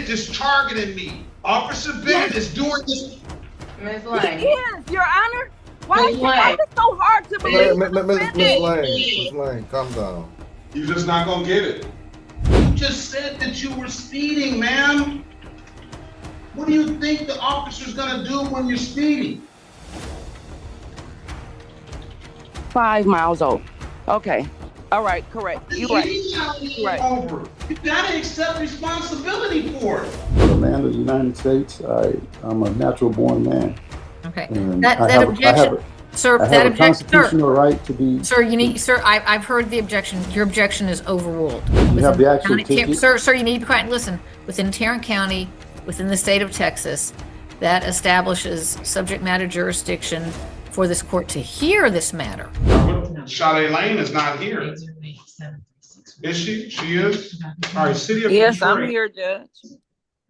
Bennett is targeting me. Officer Bennett is doing this. Ms. Lane. Yes, Your Honor. Why is it so hard to believe? Miss Lane, calm down. You're just not gonna get it. You just said that you were speeding, ma'am. What do you think the officer's gonna do when you're speeding? 5 miles over. Okay. All right, correct. You're right. Over. You gotta accept responsibility for it. For the man of the United States, I'm a natural born man. Okay. And That objection, sir. I have a constitutional right to be. Sir, you need, sir. I've heard the objection. Your objection is overruled. You have the actual ticket. Sir, you need to be quiet and listen. Within Tarrant County, within the state of Texas, that establishes subject matter jurisdiction for this court to hear this matter. Sade Lane is not here. Is she? She is? All right, City of Yes, Detroit. I'm here, Judge.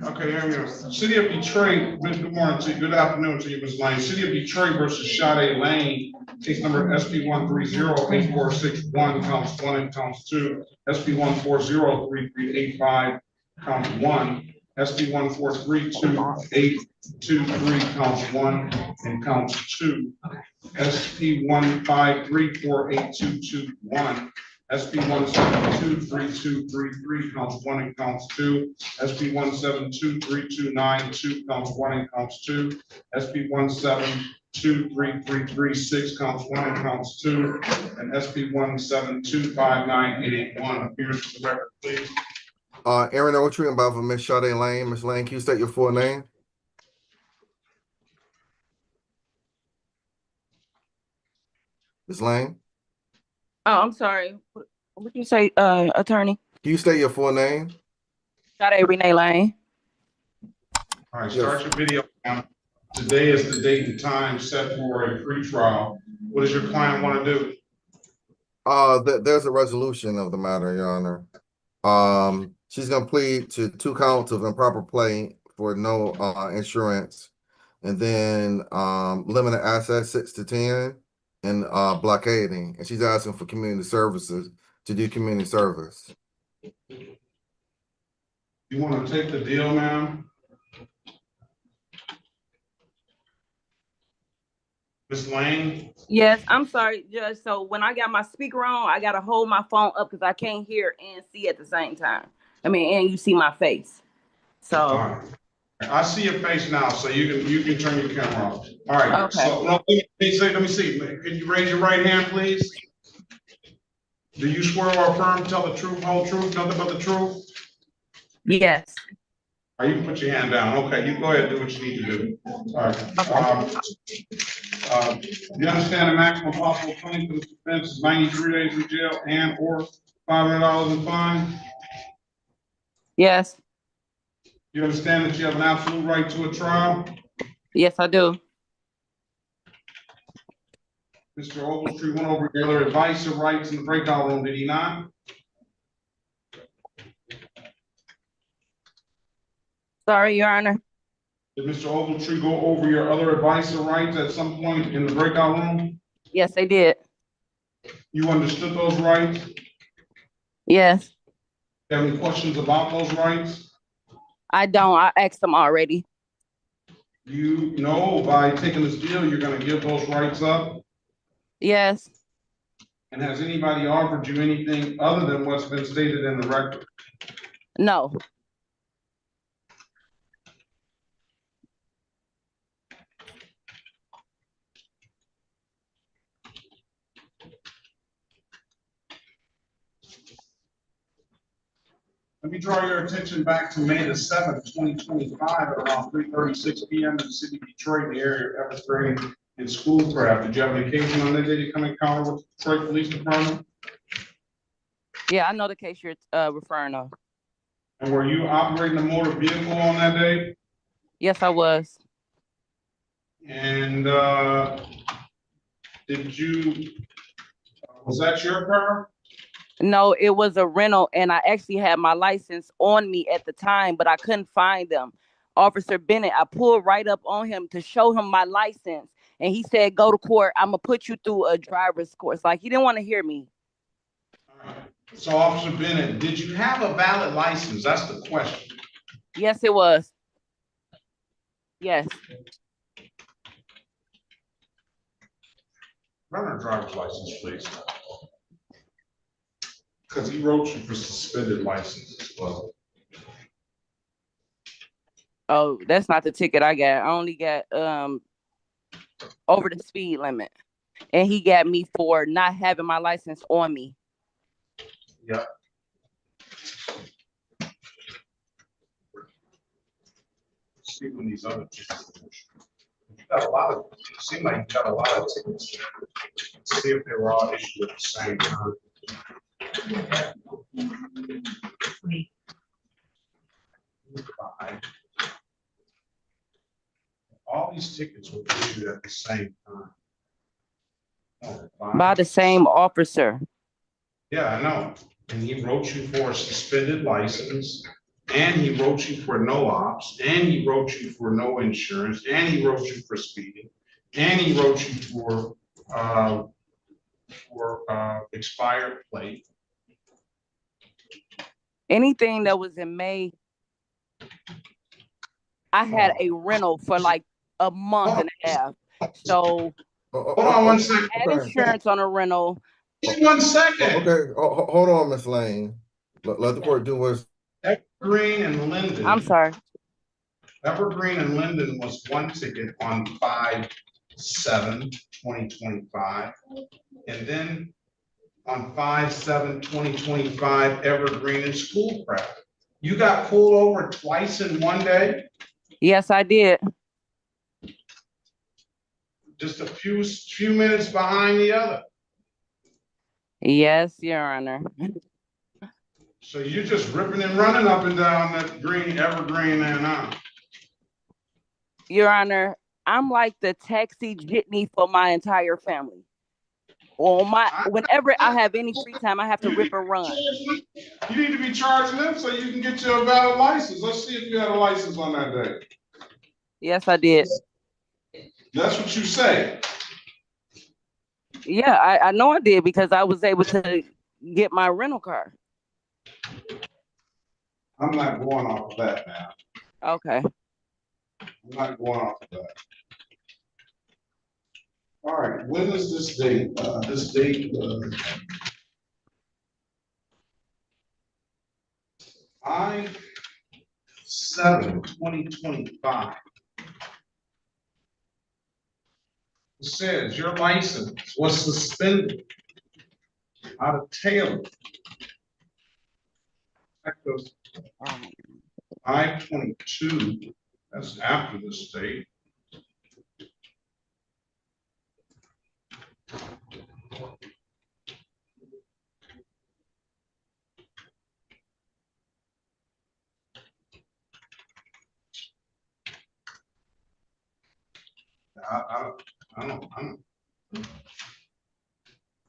Okay, here we go. City of Detroit, good morning to you, good afternoon to you, Ms. Lane. City of Detroit versus Sade Lane, case number SP 130-8461, counts 1 and counts 2. SP 140-3385, count 1. SP 143-2823, counts 1 and counts 2. SP 153-48221. SP 172-3233, counts 1 and counts 2. SP 172-3292, counts 1 and counts 2. SP 172-3336, counts 1 and counts 2. And SP 172-59881. Appears for the record, please. Aaron Oldtree, I'm about for Miss Sade Lane. Miss Lane, can you state your full name? Miss Lane? Oh, I'm sorry. What did you say, attorney? Can you state your full name? Sade Renee Lane. All right, start your video now. Today is the date and time set for a pretrial. What does your client want to do? There's a resolution of the matter, Your Honor. She's gonna plead to 2 counts of improper play for no insurance, and then limited assets 6 to 10, and blockading. And she's asking for community services to do community service. You want to take the deal, ma'am? Ms. Lane? Yes, I'm sorry, Judge. So when I got my speaker on, I gotta hold my phone up because I can't hear and see at the same time. I mean, and you see my face. So All right. I see your face now, so you can turn your camera off. All right. Okay. So let me see. Can you raise your right hand, please? Do you swear or affirm to tell the truth, whole truth, nothing but the truth? yes. All right, you can put your hand down. Okay, you go ahead and do what you need to do. All right. You understand the maximum possible penalty for this offense is 93 days in jail and or $500 in fine? Yes. You understand that you have an absolute right to a trial? Yes, I do. Mr. Ogletree went over your other advice or rights in the breakout room, did he not? Sorry, Your Honor. Did Mr. Ogletree go over your other advice or rights at some point in the breakout room? Yes, they did. You understood those rights? Yes. You have any questions about those rights? I don't. I asked them already. You know by taking this deal, you're gonna give those rights up? Yes. And has anybody offered you anything other than what's been stated in the record? No. Let me draw your attention back to May the 7th, 2025 at around 3:36 p.m. in the city of Detroit, the area of Evergreen and Schoolcraft. Did you have an occasion on that day to come encounter with the Detroit Police Department? Yeah, I know the case you're referring to. And were you operating a motor vehicle on that day? Yes, I was. And was that your car? No, it was a rental, and I actually had my license on me at the time, but I couldn't find them. Officer Bennett, I pulled right up on him to show him my license, and he said, "Go to court. I'm gonna put you through a driver's course." Like, he didn't want to hear me. All right. So, Officer Bennett, did you have a valid license? That's the question. Yes, it was. Yes. Run our driver's license, please. Because he wrote you for suspended license as well. Oh, that's not the ticket I got. I only got over the speed limit. And he got me for not having my license on me. Yeah. See when these other tickets. You got a lot of, it seemed like you got a lot of tickets. See if they were all issued at the same time. All these tickets were issued at the same time. By the same officer. Yeah, I know. And he wrote you for a suspended license, and he wrote you for no ops, and he wrote you for no insurance, and he wrote you for speeding, and he wrote you for expired plate. Anything that was in May, I had a rental for like a month and a half. So Hold on one second. I had insurance on a rental. Just 1 second. Okay, hold on, Ms. Lane. Let the court do what's. Evergreen and Linden. I'm sorry. Evergreen and Linden was one ticket on 5/7/2025. And then on 5/7/2025, Evergreen and Schoolcraft. You got pulled over twice in one day? Yes, I did. Just a few minutes behind the other. Yes, Your Honor. So you're just ripping and running up and down that green Evergreen and Your Honor, I'm like the taxi jitney for my entire family. Whenever I have any free time, I have to rip and run. You need to be charging them so you can get your valid license. Let's see if you had a license on that day. Yes, I did. That's what you say. Yeah, I know I did because I was able to get my rental car. I'm not going off of that now. Okay. I'm not going off of that. All right, when is this date? This date, 5/7/2025. It says your license was suspended out of Taylor. I-22, that's after this date. I don't. The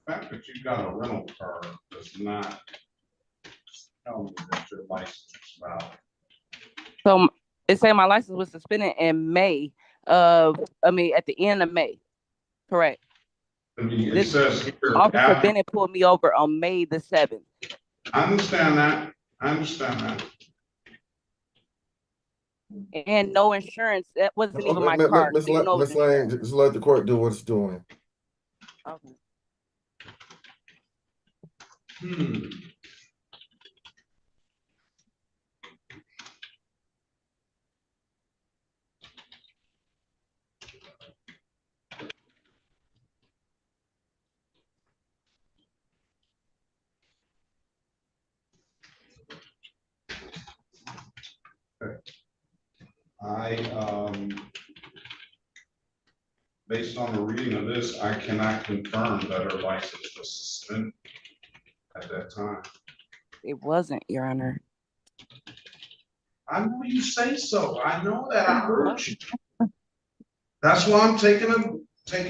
fact that you got a rental car does not tell me that your license is valid. So it said my license was suspended in May at the end of May. Correct. I mean, it says here, Officer Bennett pulled me over on May the 7th. I understand that. And no insurance. That wasn't even my car. Ms. Lane, just let the court do what it's doing. Okay. Based on the reading of this, I cannot confirm that her license was suspended at that time. It wasn't, Your Honor. I know you say so. I know that. I heard you. That's why I'm taking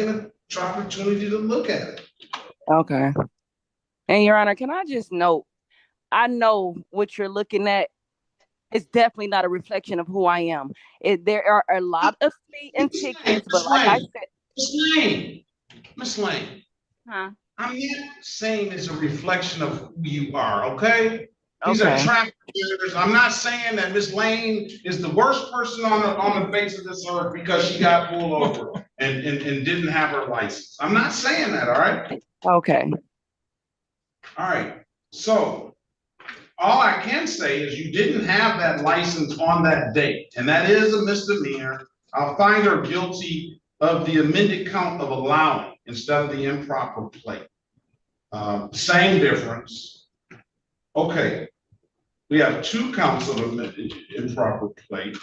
an opportunity to look at it. Okay. And Your Honor, can I just note, I know what you're looking at. It's definitely not a reflection of who I am. There are a lot of speeding tickets, but like I said, Miss Lane. huh? I'm not saying it's a reflection of who you are, okay? These are Okay. traffic offenders. I'm not saying that Miss Lane is the worst person on the face of this earth because she got pulled over and didn't have her license. I'm not saying that, all right? Okay. All right, so all I can say is you didn't have that license on that date, and that is a misdemeanor. I'll find her guilty of the amended count of allowing instead of the improper plate. Same difference. Okay, we have 2 counts of improper plate.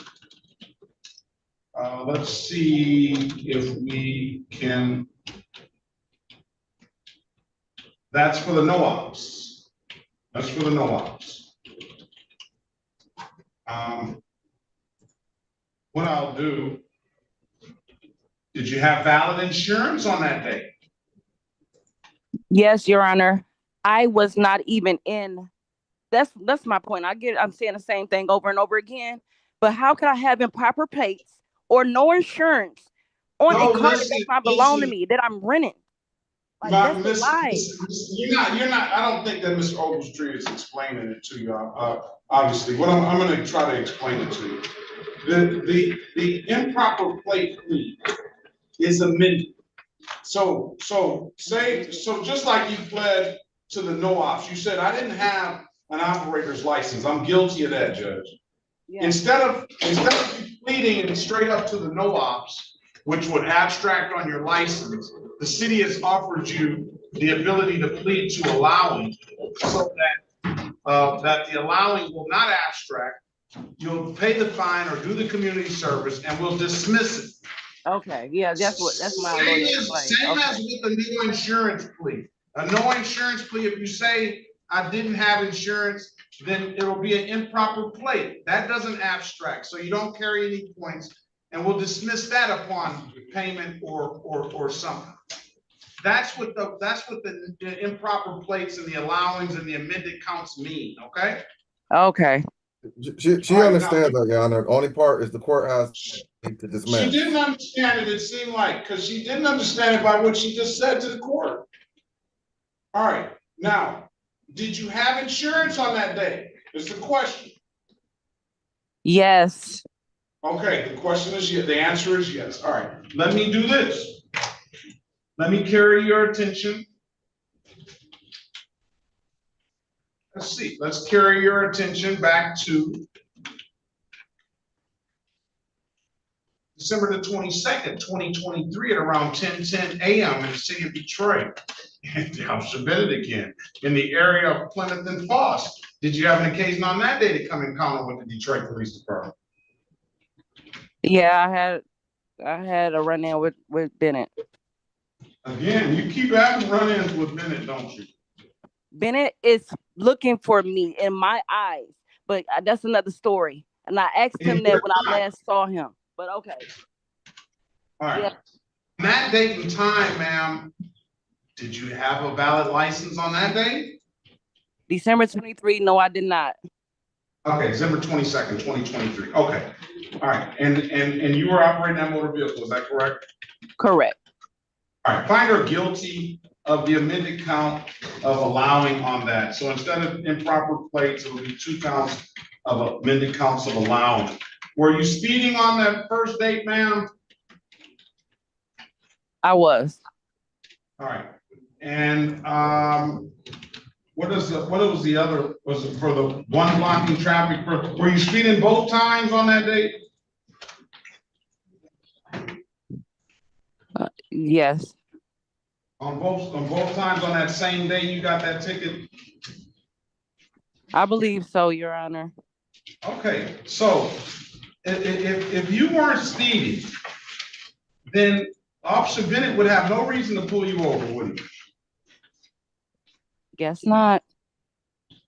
Let's see if we can. That's for the no-ops. That's for the no-ops. What I'll do, did you have valid insurance on that day? Yes, Your Honor. I was not even in. That's my point. I'm saying the same thing over and over again. But how could I have improper plates or no insurance on No, a car listen, that does not belong to listen. me, that I'm renting? Like, that's a lie. You're not, I don't think that Mr. Ogletree is explaining it to you, obviously. What I'm gonna try to explain it to you. The improper plate plea is amended. So just like you pled to the no-ops, you said, I didn't have an operator's license. I'm guilty of that, Judge. Yeah. Instead of you pleading it straight up to the no-ops, which would abstract on your license, the city has offered you the ability to plead to allowing, so that the allowing will not abstract. You'll pay the fine or do the community service, and we'll dismiss it. Okay, yeah, that's my lawyer explained. Same Okay. as with the no insurance plea. A no insurance plea, if you say, I didn't have insurance, then it'll be an improper plate. That doesn't abstract, so you don't carry any points, and we'll dismiss that upon payment or something. That's what the improper plates and the allowings and the amended counts mean, okay? Okay. She All right, understands now- that, Your Honor. The only part is the court has to She dismiss. didn't understand it seemed like, because she didn't understand it by what she just said to the court. All right, now, did you have insurance on that day? Is the question. Yes. Okay, the question is yes, the answer is yes. All right, let me do this. Let me carry your attention. Let's see, let's carry your attention back to December the 22nd, 2023 at around 10:10 a.m. in the city of Detroit. And Officer Bennett again, in the area of Plymouth and Foss. Did you have an occasion on that day to come encounter with the Detroit Police Department? Yeah, I had a run-in with Bennett. Again, you keep having run-ins with Bennett, don't you? Bennett is looking for me in my eyes, but that's another story. And I asked him that when I last saw him. But okay. All right. Yeah. On that date and time, ma'am, did you have a valid license on that day? December 23, no, I did not. Okay, December 22nd, 2023. Okay. All right. And you were operating that motor vehicle, is that correct? Correct. All right, find her guilty of the amended count of allowing on that. So instead of improper plates, it'll be 2 counts of amended counts of allowing. Were you speeding on that first date, ma'am? I was. All right. And what was the other, was it for the one blocking traffic? Were you speeding both times on that date? Yes. On both times on that same day you got that ticket? I believe so, Your Honor. Okay, so if you weren't speeding, then Officer Bennett would have no reason to pull you over, would he? Guess not.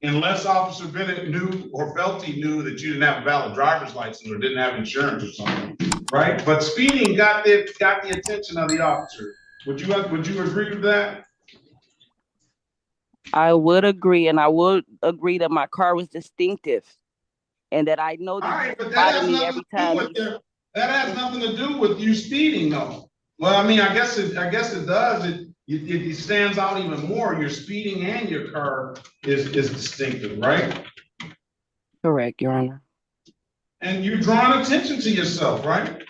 Unless Officer Bennett knew or felt he knew that you didn't have a valid driver's license or didn't have insurance or something, right? But speeding got the attention of the officer. Would you agree with that? I would agree, and I would agree that my car was distinctive, and that I know All that right, but that has nothing to do with you speeding, though. Well, I mean, I guess it does. It stands out even more. You're speeding and your car is distinctive, right? Correct, Your Honor. And you're drawing attention to yourself, right?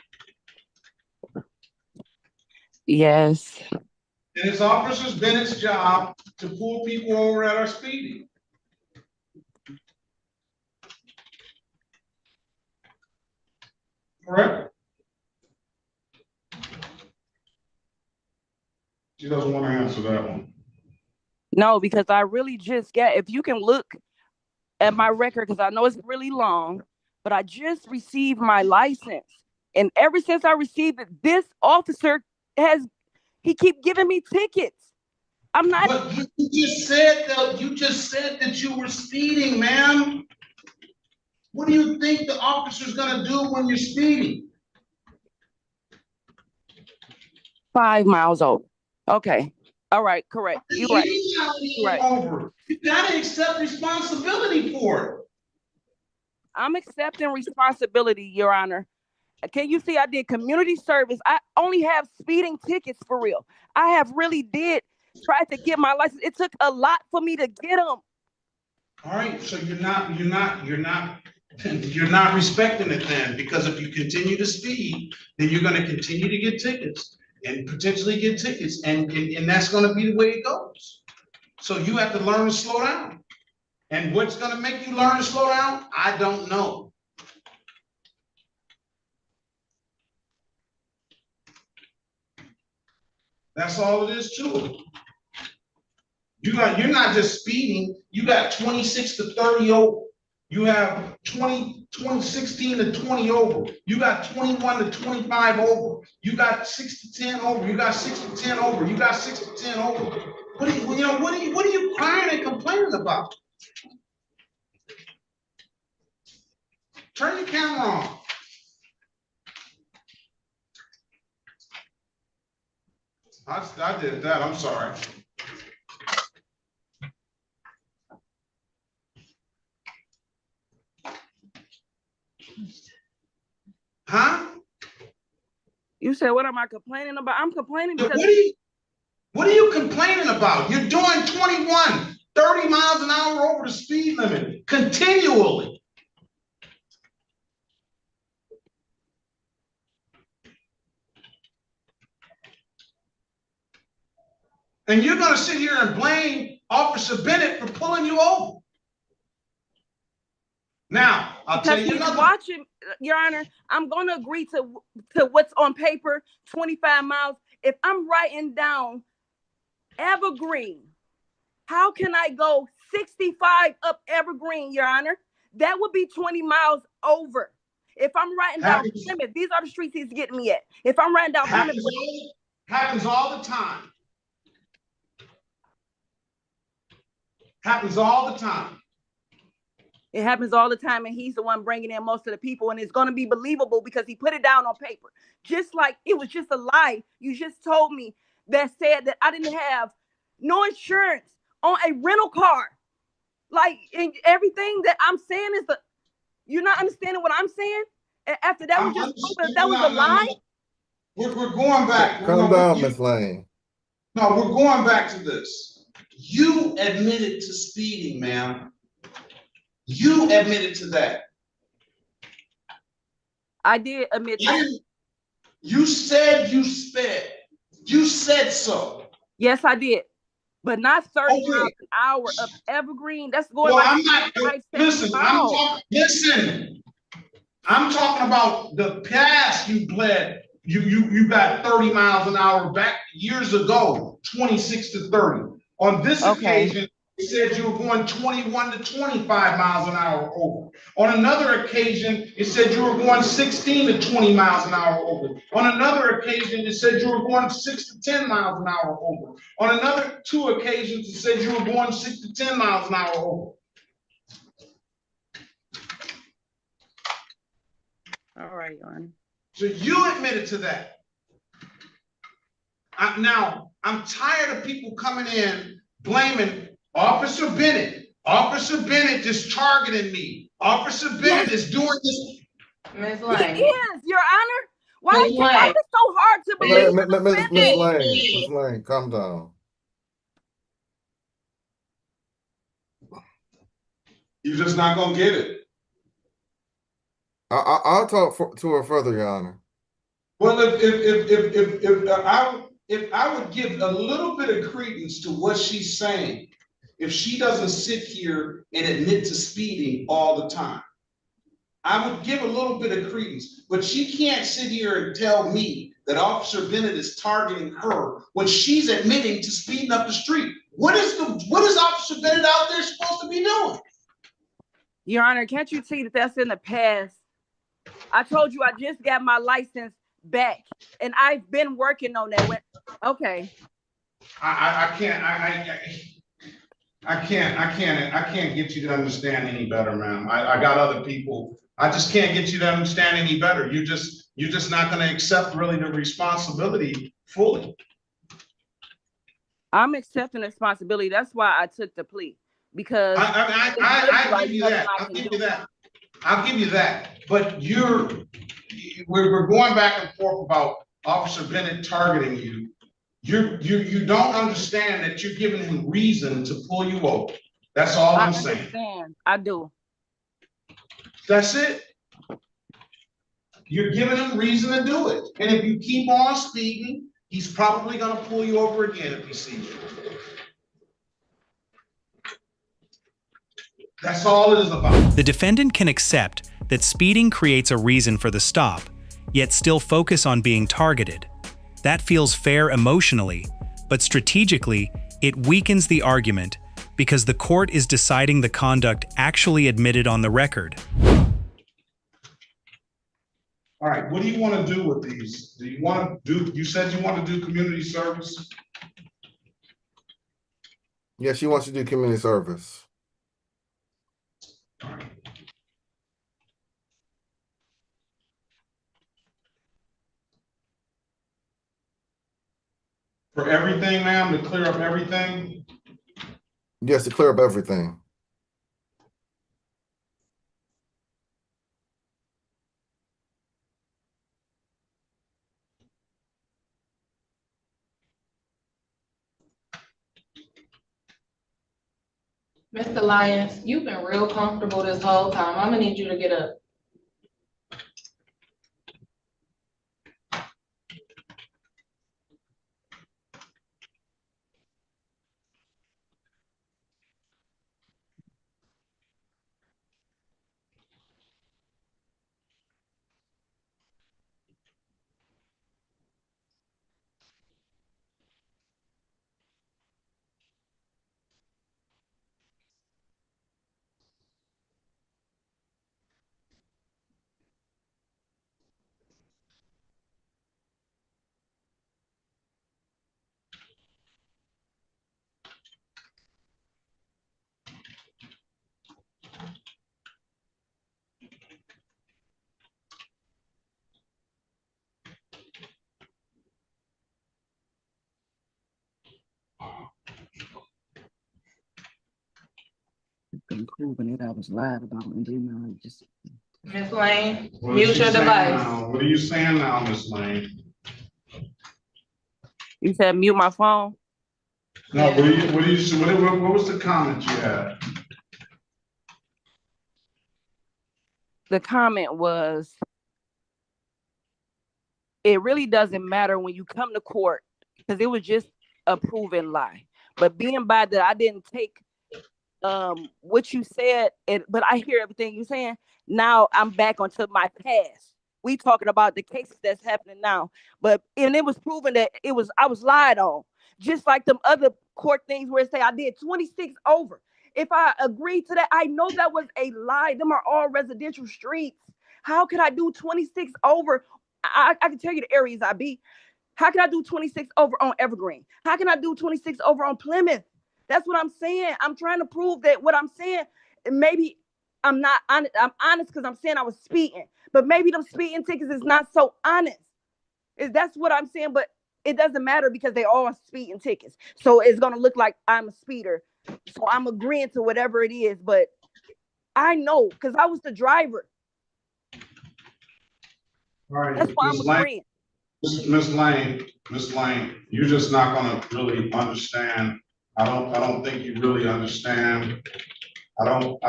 Yes. And it's Officer Bennett's job to pull people over that are speeding. Correct? She doesn't want to answer that one. No, because I really just if you can look at my record, because I know it's really long, but I just received my license. And ever since I received it, this officer he keep giving me tickets. I'm not. But you just said that you were speeding, ma'am. What do you think the officer's gonna do when you're speeding? 5 miles over. Okay. All right. Correct. You're right. Right. Over. You gotta accept responsibility for it. I'm accepting responsibility, Your Honor. Can you see I did community service? I only have speeding tickets for real. I have really did try to get my license. It took a lot for me to get them. All right, so you're not respecting it then, because if you continue to speed, then you're gonna continue to get tickets and potentially get tickets, and that's gonna be the way it goes. So you have to learn to slow down. And what's gonna make you learn to slow down? I don't know. That's all it is to it. You're not just speeding, you got 26 to 30 over. You have 16 to 20 over. You got 21 to 25 over. You got 6 to 10 over. You got 6 to 10 over. You got 6 to 10 over. What are you crying and complaining about? Turn your camera on. I did that, I'm sorry. Huh? You said, what am I complaining about? I'm complaining because what are you complaining about? You're doing 21, 30 miles an hour over the speed limit continually. And you're gonna sit here and blame Officer Bennett for pulling you over. Now, I'll tell you another. Watching, Your Honor, I'm gonna agree to what's on paper, 25 miles. If I'm writing down Evergreen, how can I go 65 up Evergreen, Your Honor? That would be 20 miles over. If I'm writing down Plymouth, these are the streets he's getting me at. If I'm writing down Plymouth, happens all the time. Happens all the time. It happens all the time, and he's the one bringing in most of the people, and it's going to be believable because he put it down on paper. Just like it was just a lie you just told me that said that I didn't have no insurance on a rental car. Like, and everything that I'm saying is you're not understanding what I'm saying? And after that was just that was a lie? We're going back. Calm down, Miss Lane. No, we're going back to this. You admitted to speeding, ma'am. You admitted to that. I did admit that. You said you sped. You said so. Yes, I did. But not 30 miles an hour up Evergreen. That's going listen, I'm talking about the past you bled. You got 30 miles an hour back years ago, 26 to 30. On this occasion, it said you were going 21 to 25 miles an hour over. On another occasion, it said you were going 16 to 20 miles an hour over. On another occasion, it said you were going 6 to 10 miles an hour over. On another 2 occasions, it said you were going 6 to 10 miles an hour over. All right, Your Honor. So you admitted to that. Now, I'm tired of people coming in blaming Officer Bennett. Officer Bennett is targeting me. Officer Bennett is doing this. Ms. Lane. He is, Your Honor. Why is it so hard to believe? Miss Lane, calm down. You're just not gonna get it. I'll talk to her further, Your Honor. Well, if I would give a little bit of credence to what she's saying, if she doesn't sit here and admit to speeding all the time, I would give a little bit of credence, but she can't sit here and tell me that Officer Bennett is targeting her when she's admitting to speeding up the street. What is Officer Bennett out there supposed to be doing? Your Honor, can't you see that that's in the past? I told you I just got my license back, and I've been working on that. Okay. I can't get you to understand any better, ma'am. I got other people. I just can't get you to understand any better. You're just not going to accept really the responsibility fully. I'm accepting responsibility. That's why I took the plea, because I give you that. I'll give you that. But we're going back and forth about Officer Bennett targeting you. You don't understand that you're giving him reason to pull you over. That's all I'm saying. Understand. I do. That's it. You're giving him reason to do it. And if you keep on speeding, he's probably going to pull you over again if he sees you. That's all it is about. The defendant can accept that speeding creates a reason for the stop, yet still focus on being targeted. That feels fair emotionally, but strategically, it weakens the argument because the court is deciding the conduct actually admitted on the record. All right, what do you want to do with these? Do you want to do, you said you want to do community service? Yeah, she wants to do community service. All right. For everything, ma'am, to clear up everything? Yes, to clear up everything. Mr. Lyons, you've been real comfortable this whole time. I'm gonna need you to get up. Been proving it. I was lied about, and then I just. Ms. Lane, What is mute she your saying device. now? What are you saying now, Ms. Lane? You said mute my phone. No, what was the comment you had? The comment was, it really doesn't matter when you come to court, because it was just a proven lie. But being by that, I didn't take what you said, but I hear everything you're saying. Now I'm back onto my past. We talking about the cases that's happening now, and it was proven that I was lied on, just like them other court things where it say I did 26 over. If I agreed to that, I know that was a lie. Them are all residential streets. How could I do 26 over? I can tell you the areas I be. How can I do 26 over on Evergreen? How can I do 26 over on Plymouth? That's what I'm saying. I'm trying to prove that what I'm saying, maybe I'm not honest. I'm honest because I'm saying I was speeding, but maybe them speeding tickets is not so honest. That's what I'm saying, but it doesn't matter because they all speeding tickets. So it's going to look like I'm a speeder. So I'm agreeing to whatever it is, but I know because I was the driver. All right, that's why I'm agreeing. Ms. Lane, you're just not gonna really understand. I don't think you really understand. I don't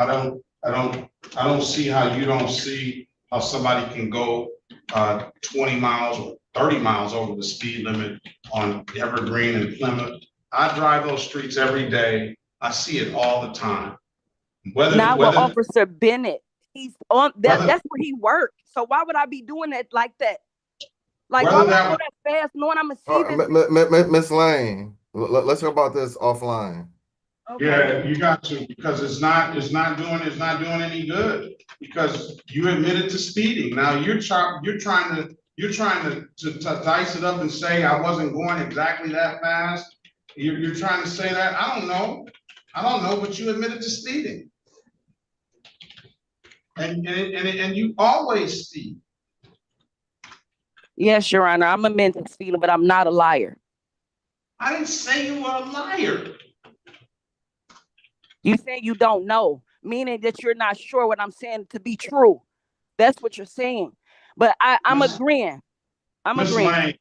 see how you don't see how somebody can go 20 miles or 30 miles over the speed limit on Evergreen and Plymouth. I drive those streets every day. I see it all the time. Not with Whether Officer Bennett. He's on that. Whether- That's where he worked. So why would I be doing it like that? Like, why Whether would I that go that fast knowing I'm gonna see this? Miss Lane, let's talk about this offline. Okay. Yeah, you got to, because it's not doing any good, because you admitted to speeding. Now you're trying to dice it up and say I wasn't going exactly that fast. You're trying to say that. I don't know, but you admitted to speeding. And you always speed. Yes, Your Honor, I'm a mental speeding, but I'm not a liar. I didn't say you were a liar. You say you don't know, meaning that you're not sure what I'm saying to be true. That's what you're saying. But I'm Miss- agreeing. I'm Miss agreeing.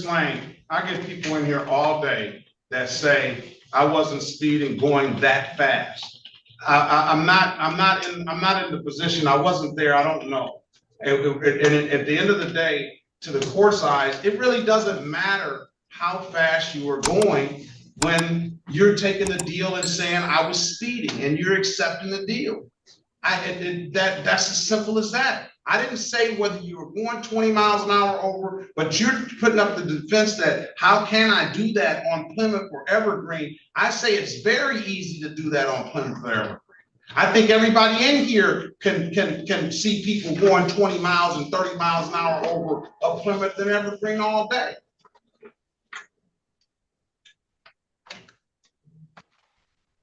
Lane, I get people in here all day that say I wasn't speeding going that fast. I'm not in the position. I wasn't there. I don't know. And at the end of the day, to the court's eyes, it really doesn't matter how fast you were going when you're taking the deal and saying I was speeding and you're accepting the deal. That's as simple as that. I didn't say whether you were going 20 miles an hour over, but you're putting up the defense that how can I do that on Plymouth or Evergreen? I say it's very easy to do that on Plymouth or Evergreen. I think everybody in here can see people going 20 miles and 30 miles an hour over a Plymouth and Evergreen all day.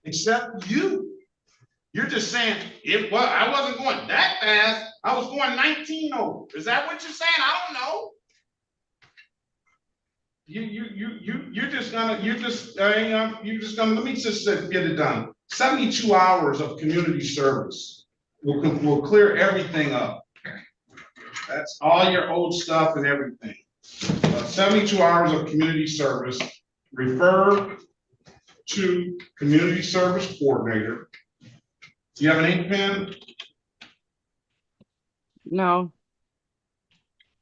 Except you. You're just saying, I wasn't going that fast. I was going 19 over. Is that what you're saying? I don't know. You're just gonna, let me just get it done. 72 hours of community service will clear everything up. That's all your old stuff and everything. 72 hours of community service, refer to community service coordinator. Do you have an ink pen? No.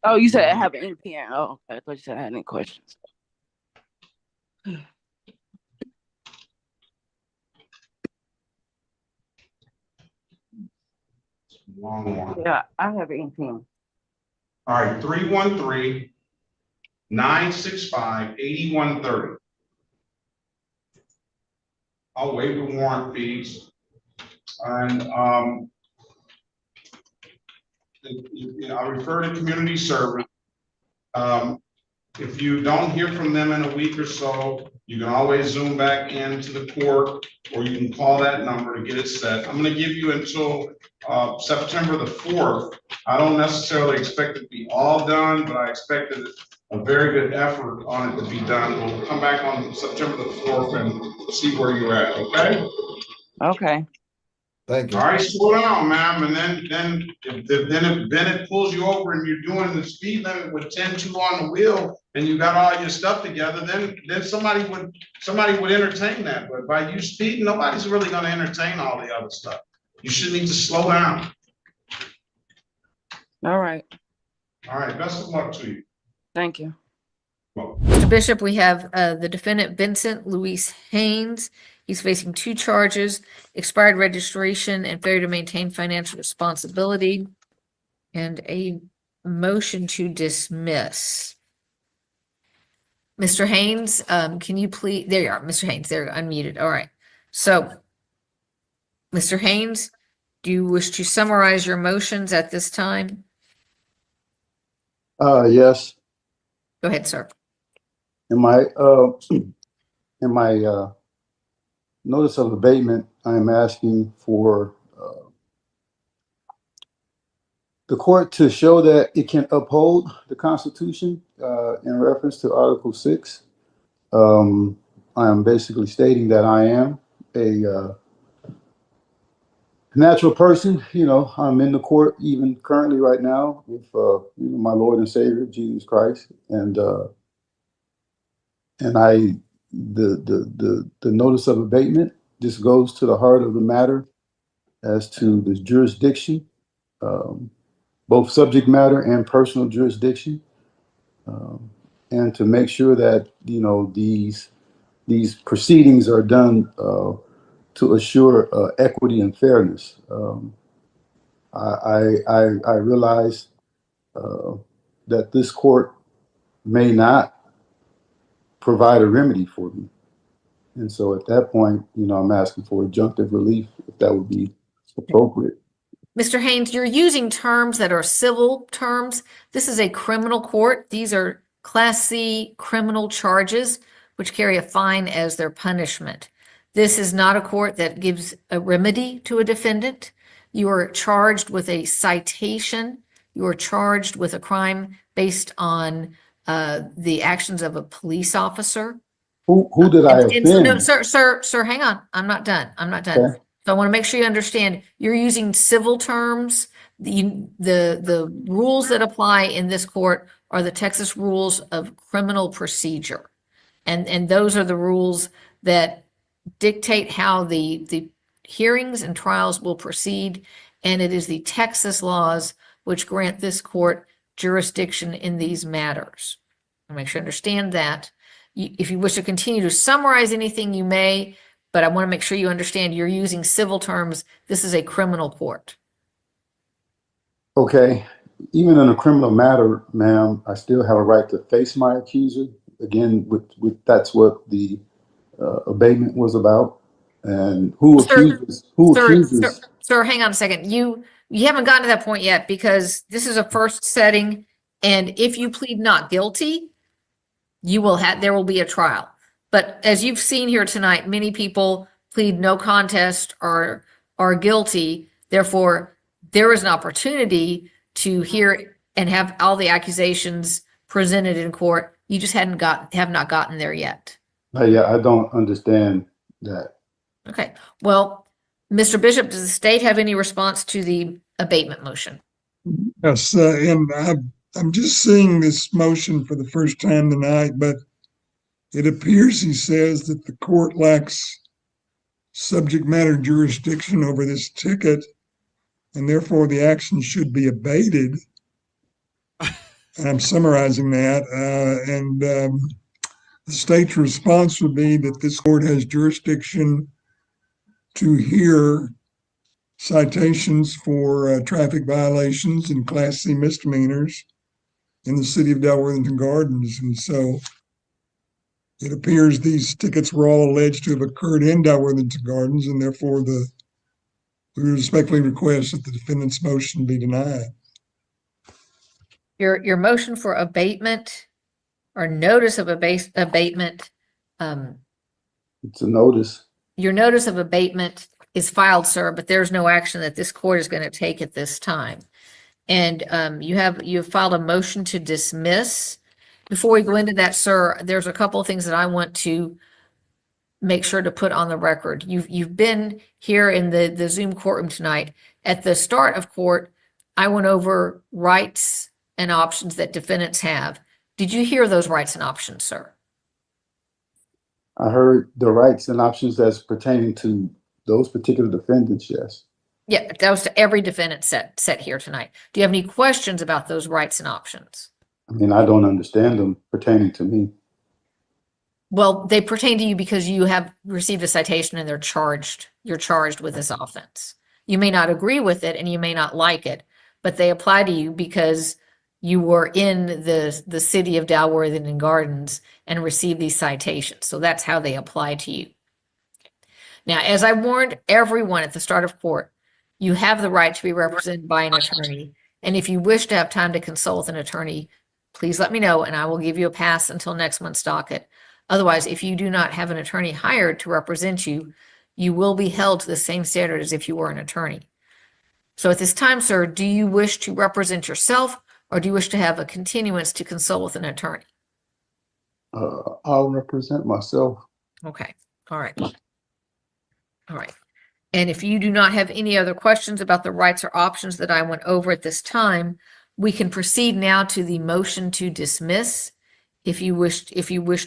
Oh, you said I have an NPN. Oh, okay. I thought you said I had any questions. Long one. Yeah, I have an NPN. All right, 313-965-8130. I'll waive the warrant fees. And I refer to community service. If you don't hear from them in a week or so, you can always zoom back into the court, or you can call that number to get it set. I'm going to give you until September the 4th. I don't necessarily expect it to be all done, but I expected a very good effort on it to be done. We'll come back on September the 4th and see where you're at, okay? Okay. Thank you. All right, slow down, ma'am, and then if Bennett pulls you over and you're doing the speed limit with 10-2 on the wheel and you got all your stuff together, then somebody would entertain that. But by you speeding, nobody's really gonna entertain all the other stuff. You should need to slow down. All right. All right, best of luck to you. Thank you. Well, Mr. Bishop, we have the defendant Vincent Luis Haynes. He's facing 2 charges: expired registration and failure to maintain financial responsibility, and a motion to dismiss. Mr. Haynes, can you please, there you are, Mr. Haynes, there, unmuted. All right. So, Mr. Haynes, do you wish to summarize your motions at this time? Yes. Go ahead, sir. In my notice of abatement, I'm asking for the court to show that it can uphold the Constitution in reference to Article 6. I am basically stating that I am a natural person. You know, I'm in the court even currently right now with my Lord and Savior Jesus Christ, and the notice of abatement just goes to the heart of the matter as to the jurisdiction. both subject matter and personal jurisdiction, and to make sure that, you know, these proceedings are done to assure equity and fairness. I realize that this court may not provide a remedy for me. And so at that point, you know, I'm asking for adjunctive relief, if that would be appropriate. Mr. Haynes, you're using terms that are civil terms. This is a criminal court. These are Class C criminal charges, which carry a fine as their punishment. This is not a court that gives a remedy to a defendant. You are charged with a citation. You are charged with a crime based on the actions of a police officer. Who did I And so, no, offend? sir, hang on. I'm not done. I'm not done. Okay. So I want to make sure you understand, you're using civil terms. The rules that apply in this court are the Texas rules of criminal procedure. And those are the rules that dictate how the hearings and trials will proceed. And it is the Texas laws which grant this court jurisdiction in these matters. I'll make sure you understand that. If you wish to continue to summarize anything, you may, but I want to make sure you understand you're using civil terms. This is a criminal court. Okay. Even in a criminal matter, ma'am, I still have a right to face my accuser. Again, with that's what the abatement was about. And who accuses? Sir, hang on a second. You haven't gotten to that point yet, because this is a first setting, and if you plead not guilty, there will be a trial. But as you've seen here tonight, many people plead no contest or are guilty. Therefore, there is an opportunity to hear and have all the accusations presented in court. You just have not gotten there yet. Yeah, I don't understand that. Okay. Well, Mr. Bishop, does the state have any response to the abatement motion? Yes, and I'm just seeing this motion for the first time tonight, but it appears he says that the court lacks subject matter jurisdiction over this ticket, and therefore the action should be abated. I'm summarizing that, and the state's response would be that this court has jurisdiction to hear citations for traffic violations and Class C misdemeanors in the city of Dalworthington Gardens. And so it appears these tickets were all alleged to have occurred in Dalworthington Gardens, and therefore we respectfully request that the defendant's motion be denied. Your motion for abatement or notice of abatement, It's a notice. your notice of abatement is filed, sir, but there's no action that this court is going to take at this time. And you have filed a motion to dismiss. Before we go into that, sir, there's a couple of things that I want to make sure to put on the record. You've been here in the Zoom courtroom tonight. At the start of court, I went over rights and options that defendants have. Did you hear those rights and options, sir? I heard the rights and options that's pertaining to those particular defendants, yes. Yeah, that was to every defendant set here tonight. Do you have any questions about those rights and options? I mean, I don't understand them pertaining to me. Well, they pertain to you because you have received a citation and you're charged with this offense. You may not agree with it and you may not like it, but they apply to you because you were in the city of Dalworthington Gardens and received these citations. So that's how they apply to you. Now, as I warned everyone at the start of court, you have the right to be represented by an attorney. And if you wish to have time to consult with an attorney, please let me know and I will give you a pass until next month's docket. Otherwise, if you do not have an attorney hired to represent you, you will be held to the same standard as if you were an attorney. So at this time, sir, do you wish to represent yourself or do you wish to have a continuance to consult with an attorney? I'll represent myself. Okay. All right. All right. And if you do not have any other questions about the rights or options that I went over at this time, we can proceed now to the motion to dismiss. If you wish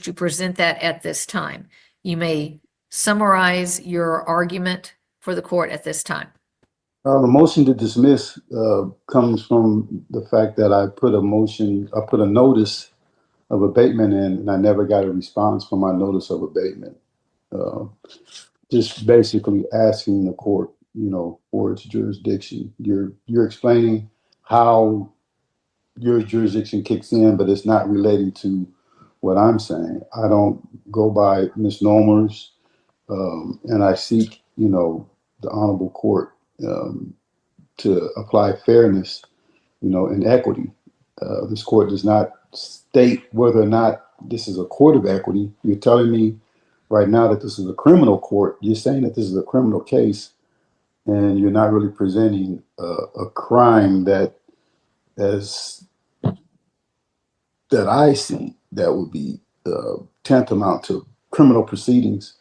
to present that at this time, you may summarize your argument for the court at this time. The motion to dismiss comes from the fact that I put a notice of abatement in, and I never got a response from my notice of abatement. Just basically asking the court, for its jurisdiction. You're explaining how your jurisdiction kicks in, but it's not relating to what I'm saying. I don't go by misnomers, and I seek, the honorable court to apply fairness, and equity. This court does not state whether or not this is a court of equity. You're telling me right now that this is a criminal court. You're saying that this is a criminal case, and you're not really presenting a crime that I see that would be tantamount to criminal proceedings.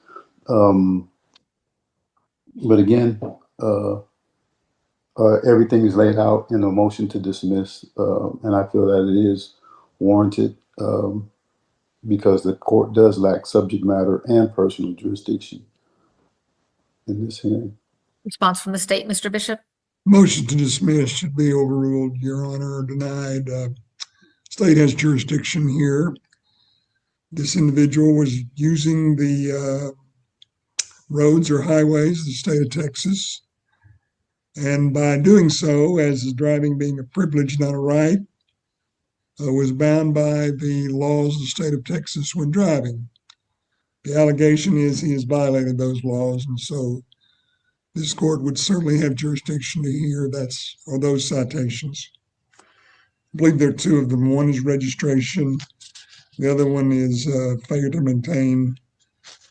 But again, everything is laid out in a motion to dismiss, and I feel that it is warranted because the court does lack subject matter and personal jurisdiction in this hearing. Response from the state, Mr. Bishop? Motion to dismiss should be overruled, Your Honor, or denied. State has jurisdiction here. This individual was using the roads or highways of the state of Texas. And by doing so, as is driving being a privilege, not a right, was bound by the laws of the state of Texas when driving. The allegation is he has violated those laws, and so this court would certainly have jurisdiction to hear those citations. I believe there are two of them. One is registration. The other one is failure to maintain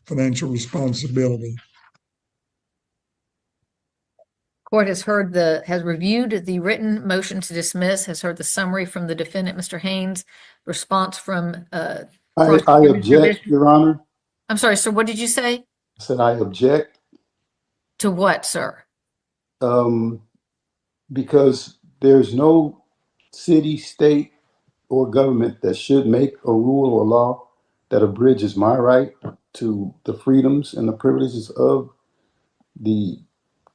financial responsibility. Court has reviewed the written motion to dismiss, has heard the summary from the defendant, Mr. Haynes, response from I object, Your Honor. I'm sorry, sir, what did you say? I said I object. To what, sir? Because there's no city, state, or government that should make a rule or law that abridges my right to the freedoms and the privileges of the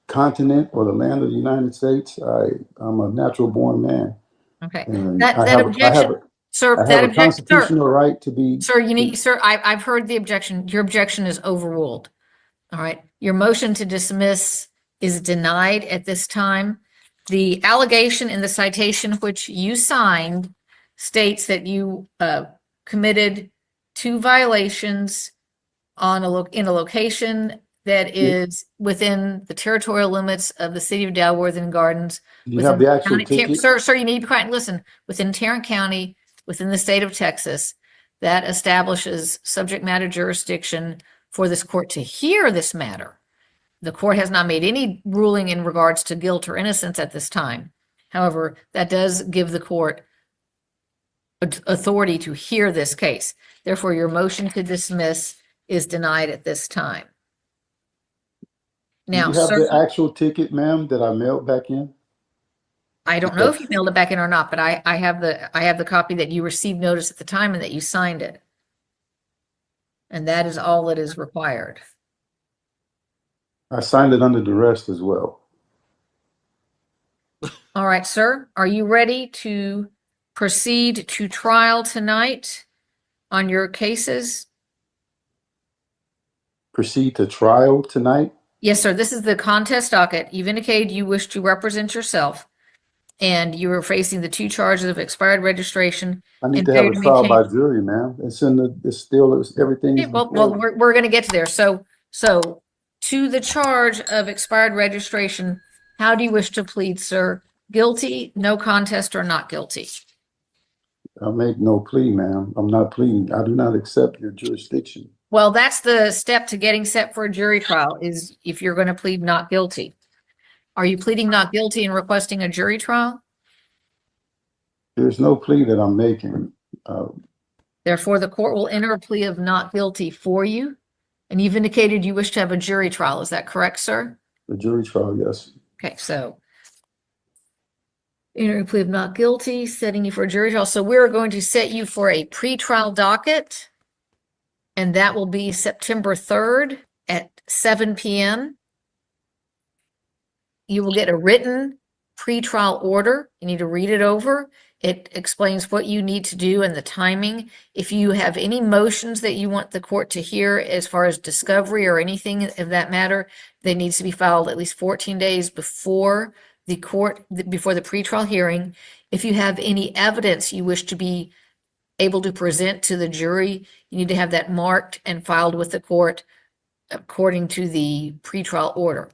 continent or the land of the United States. I'm a natural born man. Okay. And That I have objection, sir, I that have a objection, sir, constitutional right to be. sir, I've heard the objection. Your objection is overruled. All right. Your motion to dismiss is denied at this time. The allegation in the citation which you signed states that you committed 2 violations in a location that is within the territorial limits of the city of Dalworth Gardens. You have the actual County, ticket? Sir, you need to be quiet and listen. Within Tarrant County, within the state of Texas, that establishes subject matter jurisdiction for this court to hear this matter. The court has not made any ruling in regards to guilt or innocence at this time. However, that does give the court authority to hear this case. Therefore, your motion to dismiss is denied at this time. Now, you have sir, the actual ticket, ma'am, that I mailed back in? I don't know if you mailed it back in or not, but I have the copy that you received notice at the time and that you signed it. And that is all that is required. I signed it under duress as well. All right, sir, are you ready to proceed to trial tonight on your cases? Proceed to trial tonight? Yes, sir. This is the contest docket. You've indicated you wish to represent yourself, and you are facing the 2 charges of expired registration. I need and to have failure a to trial by maintain- jury, ma'am. Everything. Okay, well, we're going to get to there. So to the charge of expired registration, how do you wish to plead, sir? Guilty, no contest, or not guilty? I make no plea, ma'am. I'm not pleading. I do not accept your jurisdiction. Well, that's the step to getting set for a jury trial, is if you're going to plead not guilty. Are you pleading not guilty and requesting a jury trial? There's no plea that I'm making. Therefore, the court will enter a plea of not guilty for you. And you've indicated you wish to have a jury trial. Is that correct, sir? The jury trial, yes. Okay, so enter a plea of not guilty, setting you for a jury trial. So we're going to set you for a pretrial docket, and that will be September 3rd at 7 p.m. You will get a written pretrial order. You need to read it over. It explains what you need to do and the timing. If you have any motions that you want the court to hear as far as discovery or anything of that matter, they needs to be filed at least 14 days before the before the pretrial hearing. If you have any evidence you wish to be able to present to the jury, you need to have that marked and filed with the court according to the pretrial order.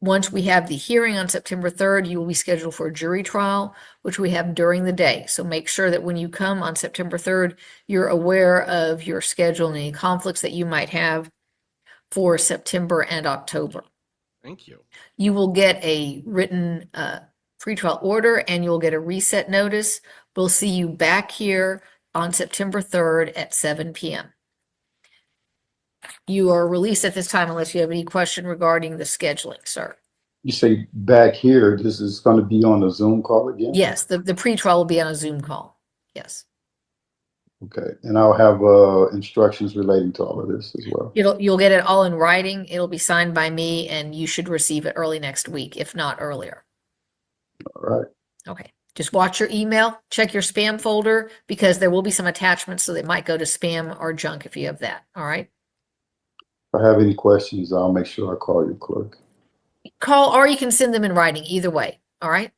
Once we have the hearing on September 3rd, you will be scheduled for a jury trial, which we have during the day. So make sure that when you come on September 3rd, you're aware of your schedule and any conflicts that you might have for September and October. Thank you. You will get a written pretrial order and you'll get a reset notice. We'll see you back here on September 3rd at 7 p.m. You are released at this time unless you have any question regarding the scheduling, sir. You say back here, this is going to be on a Zoom call again? Yes, the pretrial will be on a Zoom call. Yes. Okay, and I'll have instructions relating to all of this as well. You'll get it all in writing. It'll be signed by me and you should receive it early next week, if not earlier. All right. Okay. Just watch your email, check your spam folder because there will be some attachments, so they might go to spam or junk if you have that. All right. If I have any questions, I'll make sure I call your clerk. Call or you can send them in writing, either way. All right.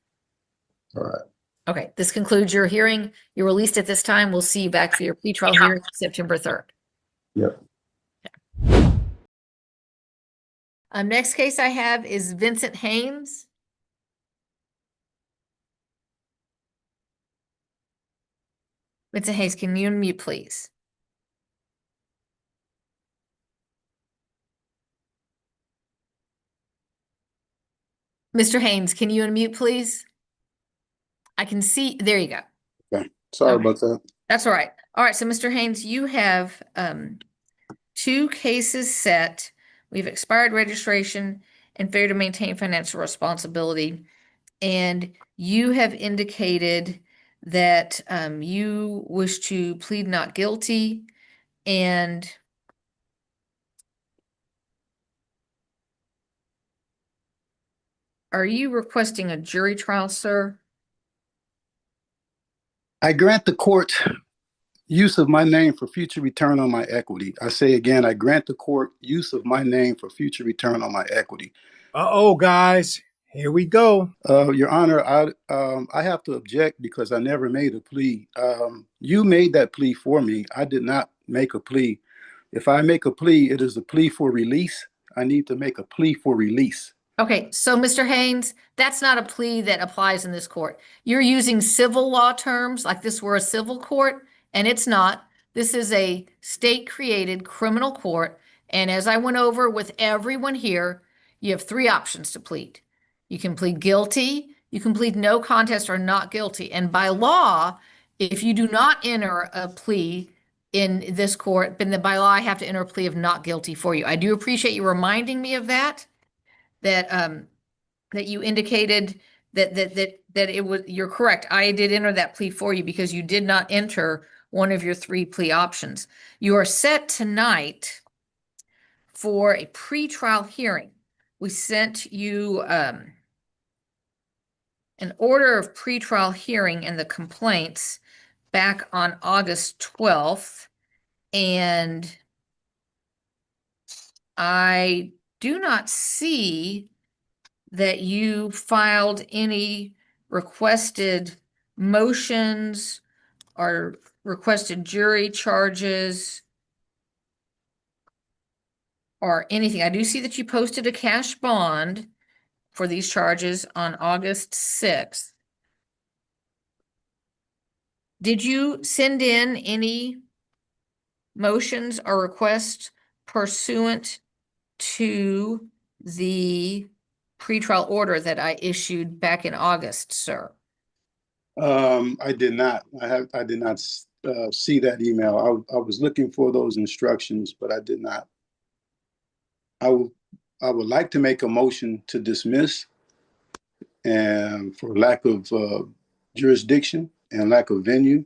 All right. Okay. This concludes your hearing. You're released at this time. We'll see you back for your pretrial hearing September 3rd. Yep. Next case I have is Vincent Haynes. Vincent Haynes, can you unmute, please? Mr. Haynes, can you unmute, please? I can see, there you go. Okay, sorry Okay. about that. That's all right. All right, so Mr. Haynes, you have two cases set. We have expired registration and failure to maintain financial responsibility. And you have indicated that you wish to plead not guilty and are you requesting a jury trial, sir? I grant the court use of my name for future return on my equity. I say again, I grant the court use of my name for future return on my equity. Uh-oh, guys, here we go. Your Honor, I have to object because I never made a plea. You made that plea for me. I did not make a plea. If I make a plea, it is a plea for release. I need to make a plea for release. Okay, so Mr. Haynes, that's not a plea that applies in this court. You're using civil law terms like this were a civil court, and it's not. This is a state-created criminal court, and as I went over with everyone here, you have three options to plead. You can plead guilty, you can plead no contest or not guilty, and by law, if you do not enter a plea in this court, then by law, I have to enter a plea of not guilty for you. I do appreciate you reminding me of that. That you indicated that it was, you're correct. I did enter that plea for you because you did not enter one of your three plea options. You are set tonight for a pretrial hearing. We sent you an order of pretrial hearing and the complaints back on August 12th, and I do not see that you filed any requested motions or requested jury charges or anything. I do see that you posted a cash bond for these charges on August 6th. Did you send in any motions or requests pursuant to the pretrial order that I issued back in August, sir? I did not. I did not see that email. I was looking for those instructions, but I did not. I would like to make a motion to dismiss, and for lack of jurisdiction and lack of venue.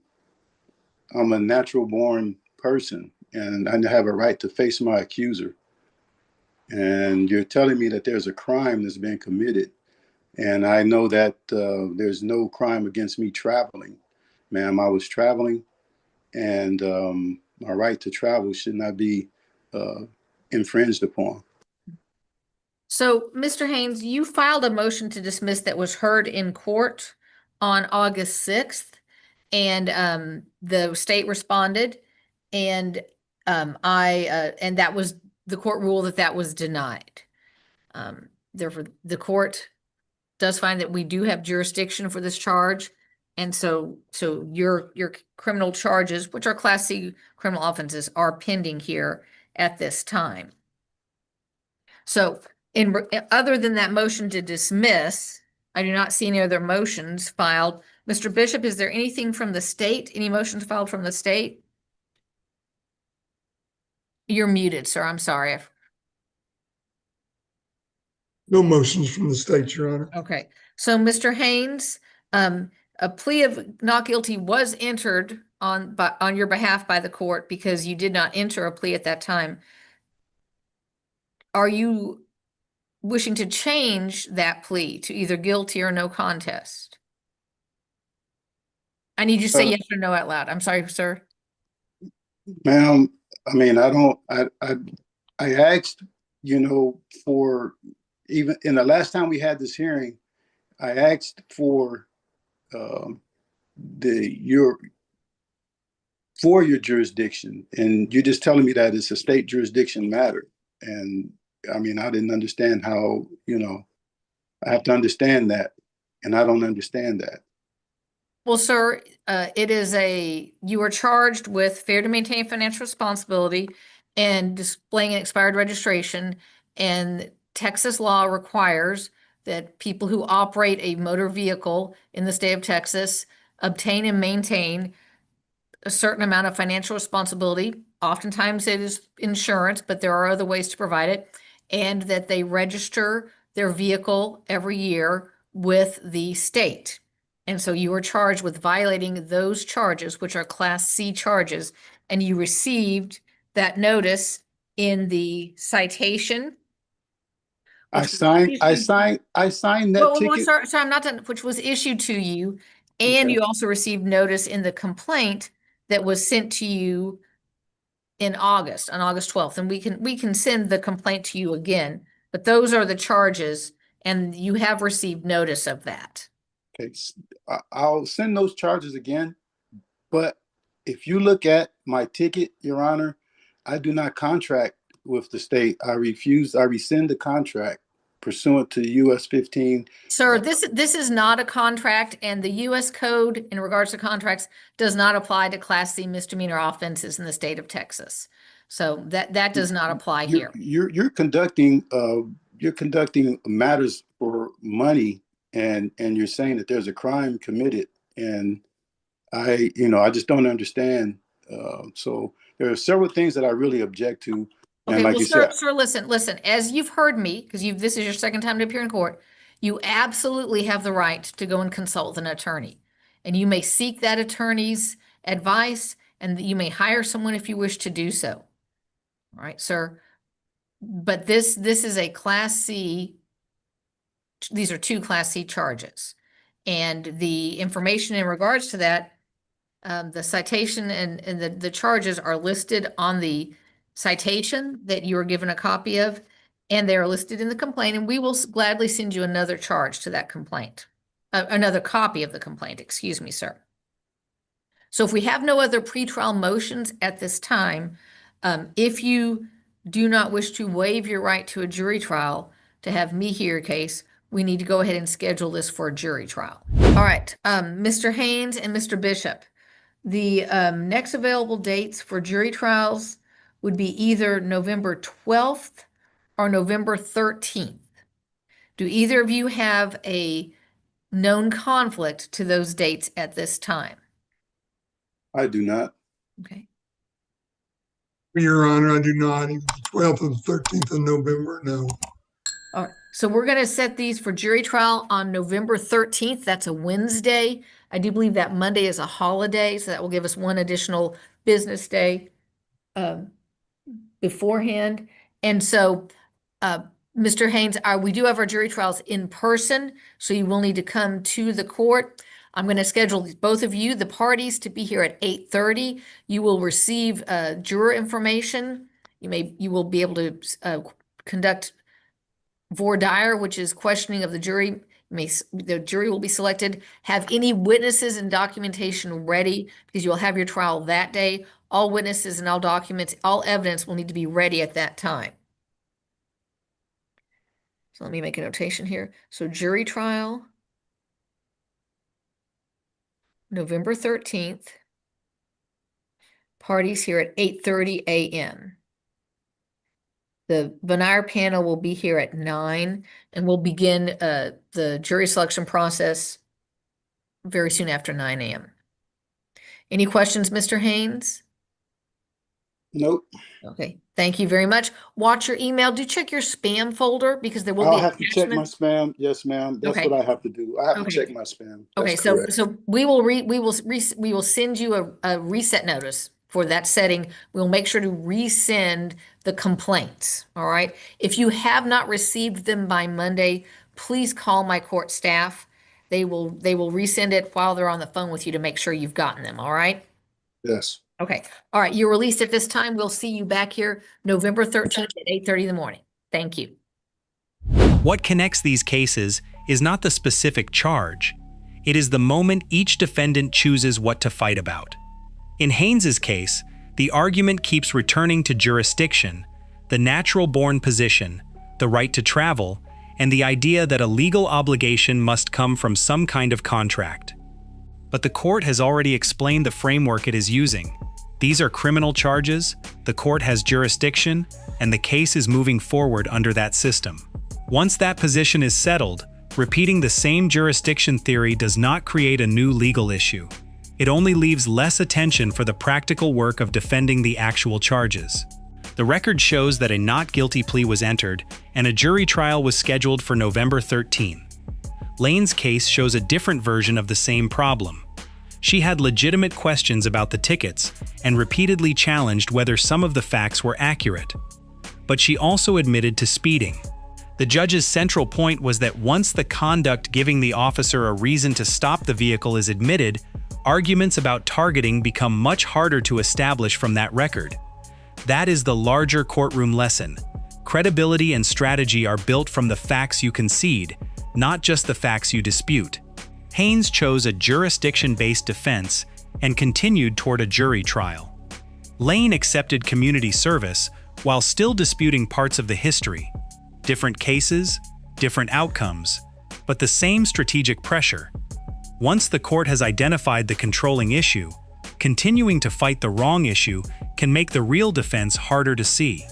I'm a natural born person, and I have a right to face my accuser. And you're telling me that there's a crime that's been committed. And I know that there's no crime against me traveling. Ma'am, I was traveling, and my right to travel should not be infringed upon. So, Mr. Haynes, you filed a motion to dismiss that was heard in court on August 6th, and the state responded, and and that was, the court ruled that that was denied. Therefore, the court does find that we do have jurisdiction for this charge, and so your criminal charges, which are Class C criminal offenses, are pending here at this time. So, other than that motion to dismiss, I do not see any other motions filed. Mr. Bishop, is there anything from the state? Any motions filed from the state? You're muted, sir. I'm sorry. No motions from the state, Your Honor. Okay. So, Mr. Haynes, a plea of not guilty was entered on your behalf by the court because you did not enter a plea at that time. Are you wishing to change that plea to either guilty or no contest? I need you to say yes or no out loud. I'm sorry, sir. Ma'am, I mean, I asked, for, even in the last time we had this hearing, I asked for your jurisdiction, and you're just telling me that it's a state jurisdiction matter. And I mean, I didn't understand how, I have to understand that, and I don't understand that. Well, sir, you are charged with fair to maintain financial responsibility and displaying an expired registration. And Texas law requires that people who operate a motor vehicle in the state of Texas obtain and maintain a certain amount of financial responsibility. Oftentimes it is insurance, but there are other ways to provide it, and that they register their vehicle every year with the state. And so you are charged with violating those charges, which are Class C charges, and you received that notice in the citation. I signed that ticket. Sorry, I'm not done, which was issued to you, and Okay. you also received notice in the complaint that was sent to you on August 12th, and we can send the complaint to you again, but those are the charges, and you have received notice of that. Okay, I'll send those charges again, but if you look at my ticket, Your Honor, I do not contract with the state. I rescind the contract pursuant to US 15. Sir, this is not a contract, and the US code in regards to contracts does not apply to Class C misdemeanor offenses in the state of Texas. So that does not apply here. You're conducting matters for money, and you're saying that there's a crime committed, and I just don't understand. So there are several things that I really object to. And Okay, like well, you sir, said, listen, as you've heard me, because this is your second time to appear in court, you absolutely have the right to go and consult an attorney. And you may seek that attorney's advice, and you may hire someone if you wish to do so. All right, sir. But this is a Class C, these are two Class C charges. And the information in regards to that, the citation and the charges are listed on the citation that you were given a copy of, and they are listed in the complaint, and we will gladly send you another charge to that complaint, another copy of the complaint, excuse me, sir. So if we have no other pretrial motions at this time, if you do not wish to waive your right to a jury trial to have me hear your case, we need to go ahead and schedule this for a jury trial. All right, Mr. Haynes and Mr. Bishop, the next available dates for jury trials would be either November 12th or November 13th. Do either of you have a known conflict to those dates at this time? I do not. Okay. Your Honor, I do not. Either the 12th or the 13th of November, no. All right, so we're going to set these for jury trial on November 13th. That's a Wednesday. I do believe that Monday is a holiday, so that will give us one additional business day beforehand. And so Mr. Haynes, we do have our jury trials in person, so you will need to come to the court. I'm going to schedule both of you, the parties, to be here at 8:30. You will receive juror information. You will be able to conduct voir dire, which is questioning of the jury. The jury will be selected. Have any witnesses and documentation ready because you'll have your trial that day. All witnesses and all documents, all evidence will need to be ready at that time. So let me make a notation here. So jury trial, November 13th. Parties here at 8:30 a.m. The veneer panel will be here at 9, and we'll begin the jury selection process very soon after 9 a.m. Any questions, Mr. Haynes? Nope. Okay, thank you very much. Watch your email. Do check your spam folder because there will I'll be have to check my attachments. spam. Yes, ma'am. That's Okay. what I have to do. I have to Okay. check my spam. Okay, That's so correct. we will send you a reset notice for that setting. We'll make sure to resend the complaints. All right. If you have not received them by Monday, please call my court staff. They will resend it while they're on the phone with you to make sure you've gotten them. All right. Yes. Okay. All right. You're released at this time. We'll see you back here November 13th at 8:30 in the morning. Thank you. What connects these cases is not the specific charge. It is the moment each defendant chooses what to fight about. In Haynes's case, the argument keeps returning to jurisdiction, the natural-born position, the right to travel, and the idea that a legal obligation must come from some kind of contract. But the court has already explained the framework it is using. These are criminal charges, the court has jurisdiction, and the case is moving forward under that system. Once that position is settled, repeating the same jurisdiction theory does not create a new legal issue. It only leaves less attention for the practical work of defending the actual charges. The record shows that a not guilty plea was entered, and a jury trial was scheduled for November 13. Lane's case shows a different version of the same problem. She had legitimate questions about the tickets and repeatedly challenged whether some of the facts were accurate. But she also admitted to speeding. The judge's central point was that once the conduct giving the officer a reason to stop the vehicle is admitted, arguments about targeting become much harder to establish from that record. That is the larger courtroom lesson. Credibility and strategy are built from the facts you concede, not just the facts you dispute. Haynes chose a jurisdiction-based defense and continued toward a jury trial. Lane accepted community service while still disputing parts of the history. Different cases, different outcomes, but the same strategic pressure. Once the court has identified the controlling issue, continuing to fight the wrong issue can make the real defense harder to see.